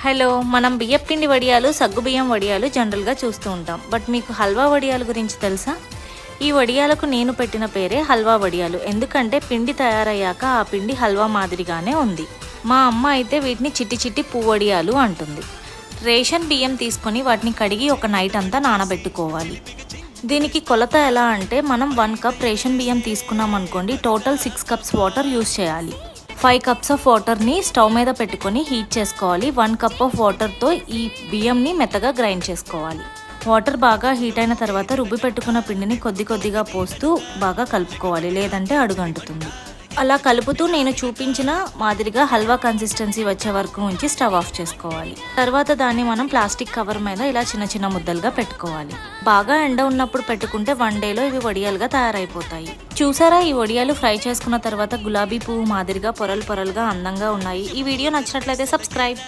Hello, మనం బియ్యపిండి వడియాలు, సగ్గుబియ్యం వడియాలు జనరల్గా చూస్తూ ఉంటాం. బట్ మీకు హల్వా వడియాల గురించి తెలుసా? ఈ వడియాలకు నేను పెట్టిన పేరే హల్వా వడియాలు. ఎందుకంటే పిండి తయారయ్యాక ఆ పిండి హల్వా మాదిరిగానే ఉంది. మా అమ్మ అయితే వీటిని చిట్టి చిట్టి పువ్వడియాలు అంటుంది. రేషన్ బియ్యం తీసుకొని వాటిని కడిగి ఒక నైట్ అంతా నానబెట్టుకోవాలి. దీనికి కొలత ఎలా అంటే, మనం 1 కప్ రేషన్ బియ్యం తీసుకున్నాం అనుకోండి, టోటల్ 6 కప్స్ వాటర్ యూస్ చేయాలి. 5 కప్స్ ఆఫ్ వాటర్ని స్టవ్ మీద పెట్టుకొని హీట్ చేసుకోవాలి. 1 కప్ ఆఫ్ వాటర్తో ఈ బియ్యంని మెత్తగా గ్రైండ్ చేసుకోవాలి. వాటర్ బాగా హీట్ అయిన తర్వాత రుబ్బి పెట్టుకున్న పిండిని కొద్ది కొద్దిగా పోస్తూ బాగా కలుపుకోవాలి, లేదంటే అడుగంటుతుంది. అలా కలుపుతూ నేను చూపించిన మాదిరిగా హల్వా కన్సిస్టెన్సీ వచ్చే వరకు ఉంచి స్టవ్ ఆఫ్ చేసుకోవాలి. తర్వాత దాన్ని మనం ప్లాస్టిక్ కవర్ మీద ఇలా చిన్న చిన్న ముద్దలుగా పెట్టుకోవాలి. బాగా ఎండ ఉన్నప్పుడు పెట్టుకుంటే 1 డేలో ఇవి వడియాలుగా తయారైపోతాయి. చూసారా, ఈ వడియాలు ఫ్రై చేసుకున్న తర్వాత గులాబీ పువ్వు మాదిరిగా పొరలు పొరలుగా అందంగా ఉన్నాయి. ఈ వీడియో నచ్చినట్లయితే సబ్స్క్రైబ్.